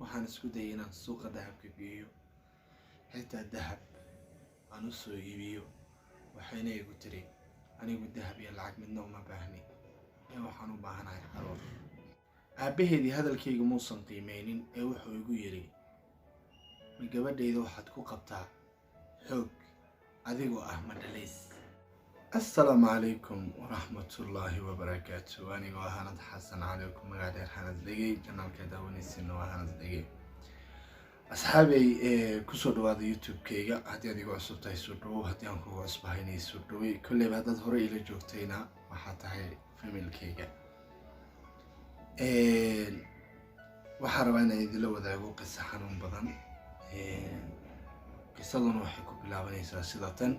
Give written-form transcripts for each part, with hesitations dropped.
waxaan isku dayay inaan suuqa dahabka geeyo xitaa dahab aan u soo iibiyo waxayna igu tiri anigu dahab iyo lacag midna uma baahni ee waxaan u baahanahay caruur. Aabaheedii hadalkayga muusan qiimeynin ee wuxuu igu yiri ma gabadhayda waxaad ku qabtaa xoog adigoo ah madhalays. Assalaamu calaykum waraxmatullaahi wabarakaatuh. Anigoo Hanad Xasan calaykum magacayga Hanad Dhegey channelka daawanaysiina waa Hanad Dhegey. Asxaabay kusoo dhawaada YouTube-kayga haddii aad igu cusub tahay soo dhawow, haddii aan kugu cusbahay soo dhawey. Kolleyba haddaad hore ila joogtayna waxaa tahay familkayga. waxaan rabaa inaan idinla wadaago qiso xanuun badan. qisaduna waxay ku bilaabanaysaa sida tan.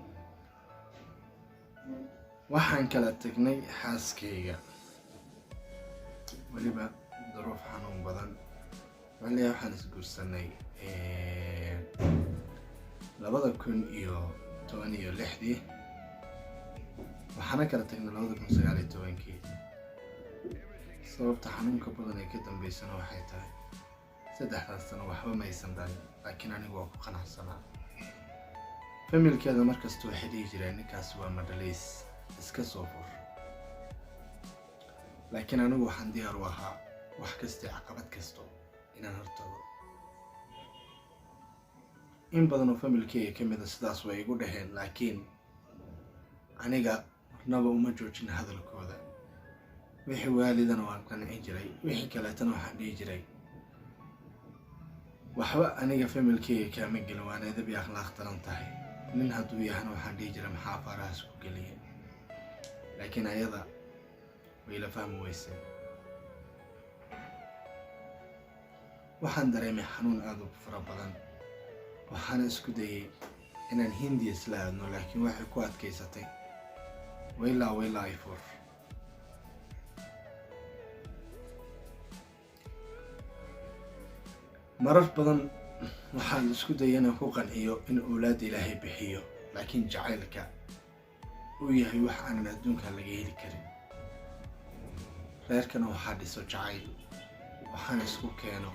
waxaan kala tagnay xaaskayga weliba duruuf xanuun badan. waxaan isguursanay 2016 waxaana kala tagnay 2019. sababta xanuunka badan ee ka dambeysana waxay tahay 3 sano waxba maysan dhalin, laakiin anigu waa ku qanacsanaa. familkeeda markasta waxay dhihi jireen ninkaas waa madhalays iska soo fur, laakiin anigu waxaan diyaar u ahaa wax kasta caqabad kasto inaan hortago. in badan oo familkeyga ka mid ah sidaas way igu dhaheen, laakiin aniga marnaba uma joojin hadalkooda. wixii waalidana waan qancin jiray, wixii kaleetana waxaan dhihi jiray waxba aniga familkeyga kaama gelin, waan edeb iyo akhlaaq daran tahay. nin hadduu yahana waxaan dhihi jiray maxaa farahaas ku geliya, laakiin ayada way la fahmi weysay. waxaan dareemay xanuun aad u fara badan. waxaana isku dayay inaan Hindiya isla aadno, laakiin waxay ku adkaysatay waylaa ay fur. marar badan waxaan isku dayay inaan ku qanciyo in awlaad Ilaahay bixiyo, laakiin jacaylka uu yahay wax aanan adduunka laga heli karin. reerkana waxaa dhiso jacayl, waxaana isku keeno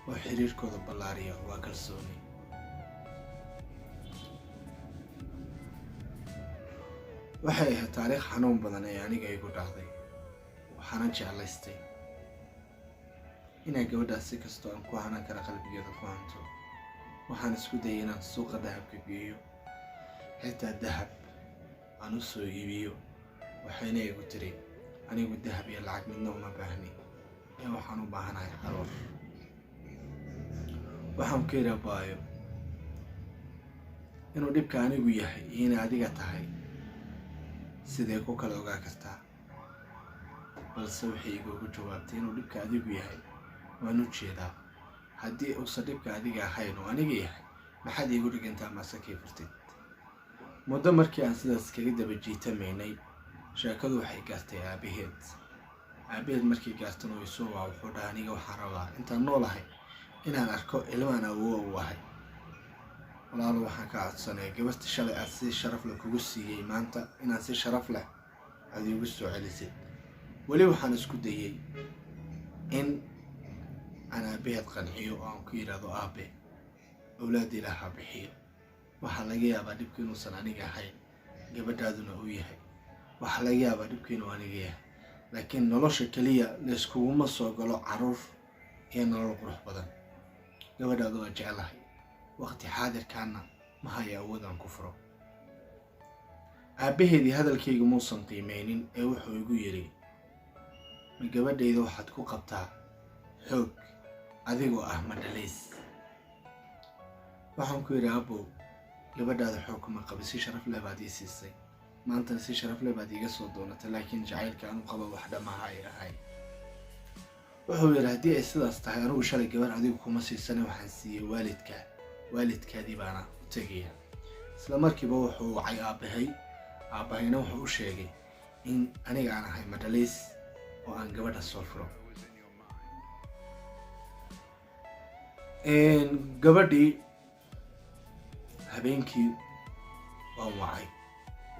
oo xiriirkooda ballaariya waa kalsooni. waxay ahayd taariikh xanuun badan ee aniga igu dhacday. waxaana jeclaystay inaan gabadhaas si kastoo aan ku hanan kara qalbigeeda ku hanto. waxaan isku dayay inaan suuqa dahabka geeyo xitaa dahab aan u soo iibiyo waxayna igu tiri anigu dahab iyo lacag midna uma baahni ee waxaan u baahanahay caruur. waxaan ku irabaayo inuu dhibka anigu yahay iyo inay adiga tahay sidee ku kala ogaa kartaa. balse waxay igu jawaabtay inuu dhibka adigu yahay waan u jeedaa. haddii uusan dhibka adiga ahayn oo aniga yahay maxaad iigu dhigantaa masakay furtid. muddo markii aan sidaas kaga daba jiitamaynay, sheekadu waxay gaartay aabaheed markii gaartana way soo waa wuxuu dhahay aniga waxaan rabaa intaan noolahay inaan arko ilmaan awoow u ahay. walaalo waxaan ka codsanaya gabarta shalay aad si sharaf leh kugu siiyey maanta inaad si sharaf leh aad iigu soo celisid. weli waxaan isku dayay in aan aabaheed qanciyo oo aan ku yidhaahdo aabe awlaad Ilaaha bixiyo. waxaa laga yaabaa dhibka inuusan aniga ahayn, gabadhaaduna uu yahay. waxaa laga yaabaa dhibka inuu aniga yahay, laakiin nolosha keliya layskuguma soo galo caruur iyo nolol qurux badan. gabadhaadu waa jeclahay, waqti xaadirkaana ma haya awood aan ku furo. aabaheedii hadalkayga muusan qiimeynin ee wuxuu igu yiri ma gabadhayda waxaad ku qabtaa xoog adigoo ah madhalays. waxaan ku yidhi abow gabadhaada xoog kuma qabi, si sharaf leh baad ii siisay, maantana si sharaf leh baad iiga soo doonatay, laakiin jacaylka aanu qabo wax dhamaha ay ahay. wuxuu yidhi haddii ay sidaas tahay anigu shalay gabar adigu kuma siisana waxaan siiyey waalidkaadii baana u tegaya. isla markiiba wuxuu wacay aabahayna wuxuu u sheegay in aniga aan ahay madhalays oo aan gabadha soo furo. gabadhii habeenkii waan wacay,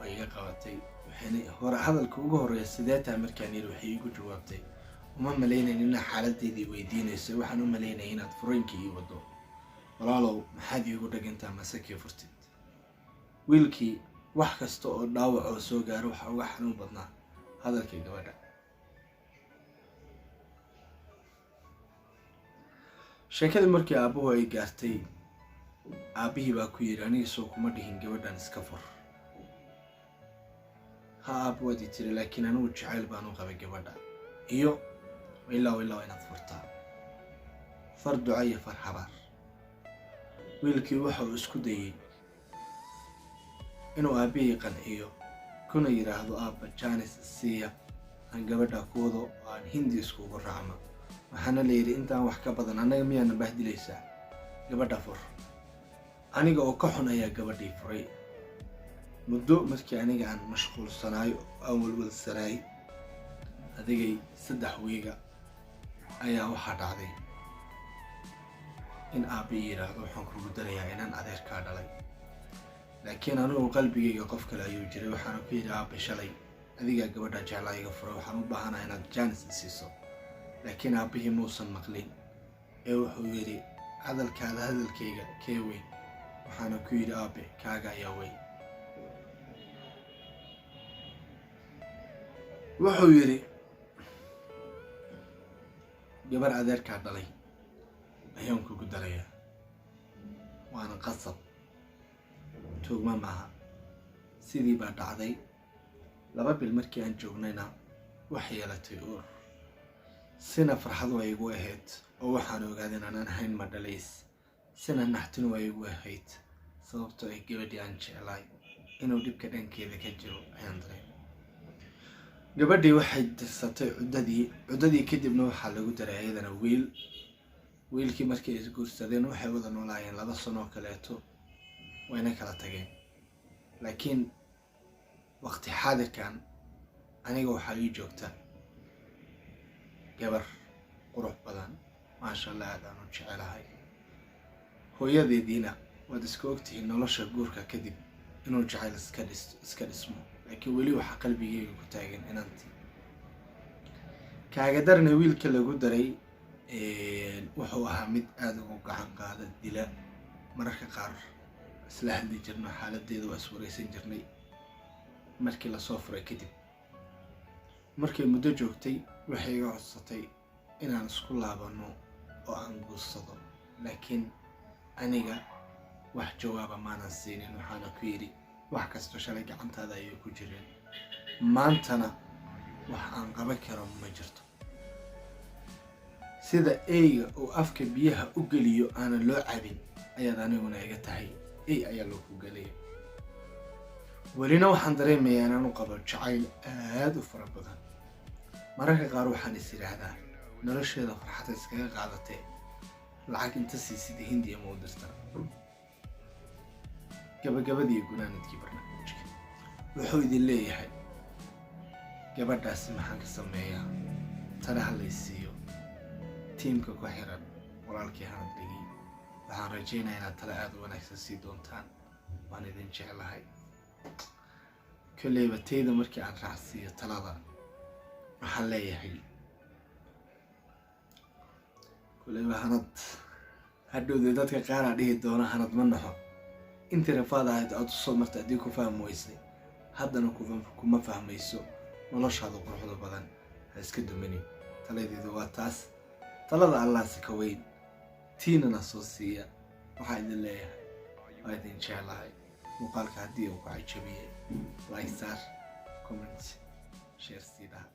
way iga qabatay. waxayna hadalka ugu horeeya sideetaa markaan yiri waxay igu jawaabtay uma malaynayn inaad xaaladeedii weydiinayso, waxaan u malaynaya inaad furinkii ii wado. walaalow maxaad iigu dhagantaa masakii furtid? wiilkii wax kasta oo dhaawac oo soo gaaro waxa uga xanuun badnaa hadalkii gabadha. sheekadii markii aabbuhu ay gaartay, aabbihii baa ku yidhi aniga soo kuma dhihin gabadhan iska fur. ha aabbu waad ii tiri, laakiin anigu jacayl baan u qabay gabadha, iyo ilaa inaad furtaa. far duca iyo far habaar. wiilkii waxa uu isku dayey inuu aabbihii qanciyo, kuna yidhaahdo aabba jaanis siiya aan gabadha ku wado oo aan hindi iskugu raacno. waxaana la yidhi intaan wax ka badan annaga miyaana bahdilaysaa? gabadha fur. aniga oo ka xun ayaa gabadhii furay. muddo markii aniga aan mashquulsanaayo aan walwalsanaay adigay 3 wiiga ayaa waxaa dhacday in aabbi yidhaahdo waxaan kugu darayaa inaan adeerkaa dhalay. laakiin anigu qalbigayga qof kale ayuu jiray. waxaana ku yidhi aabbe shalay adigaa gabadha jeclaa iga furay, waxaan u baahanahay inaad jaanis isiiso. laakiin aabbihii muusan maqlin ee wuxuu yidhi hadalkaada hadalkayga kee weyn? waxaana ku yidhi aabbe kaaga ayaa weyn. wuxuu yidhi gabar adeerkaa dhalay ayaan kugu darayaa, waana qasab, tuugma maaha. sidii baa dhacday. 2 bil markii aan joognayna waxay yeelatay uur. sina farxad waa igu ahayd oo waxaan ogaaday inaan ahayn ma dhalays. sina naxtin waa igu ahayd sababtoo ay gabadhii aan jeclaay inuu dhibka dhankeeda ka jiro ayaan dareemay. gabadhii waxay dirsatay cuddadii kadibna waxaa lagu daray ayadana wiil. wiilkii markay isguursadeen waxay wada noolaayeen 2 sano kaleeto, wayna kala tageen. laakiin waqti xaadirkan aniga waxaa ii joogta gabar qurux badan, maasha Allah, aad aan u jecelahay. hooyadeediina waad iska ogtihiin nolosha guurka kadib inuu jacayl iska dhismo, laakiin weli waxaa qalbigayga ku taagan inantii. kaaga darna wiilka lagu daray wuxuu ahaa mid aad ugu gacan qaada dila. mararka qaar isla hadli jirno, xaaladeeda waa iswaraysan jirnay. markii lasoo furay kadib, markay muddo joogtay, waxay iga codsatay inaan isku laabano oo aan guursado. laakiin aniga wax jawaaba maanan siinin. waxaana ku yidhi wax kasta shalay gacantaada ayay ku jireen, maantana wax aan qaban karo ma jirto. sida eyga uu afka biyaha u geliyo aanan loo cabin ayaad aniguna iga tahay ey ayaa loo ku gelaya. welina waxaan dareemayaa inaan u qabo jacayl aad u fara badan. mararka qaar waxaan is idhaahdaa nolosheeda farxadda iskaga qaadatee lacag inta siisid hindiya ma u dirtaa. gabagabadii gunaanadkii barnaamijka wuxuu idin leeyahay gabadhaasi maxaan ka sameeyaa? tana ha laysiiyo. tiimka ku xiran walaalkii Hanad Dhegi, waxaan rajaynayaa inaad tala aad u wanaagsan sii doontaan. waan idin jeclahay. kolleyba tayda markii aan raacsiiyo talada waxaan leeyahay kolleyba Hanad hadhowdee dadka qaaraa dhihi doona Hanad ma naxo. intii rafaad ahayd aad usoo marta haddii ku fahmi weysay, haddana kuma fahmayso. noloshaada quruxda badan ha iska dumanin. taladeedu waa taas. talada Allah si ka weyn, tiinana soo siiya. waxaa idin leeyahay waa idin jeclahay. muuqaalka haddii uu ku cajabiyey like saar, comment, share sii dhaha.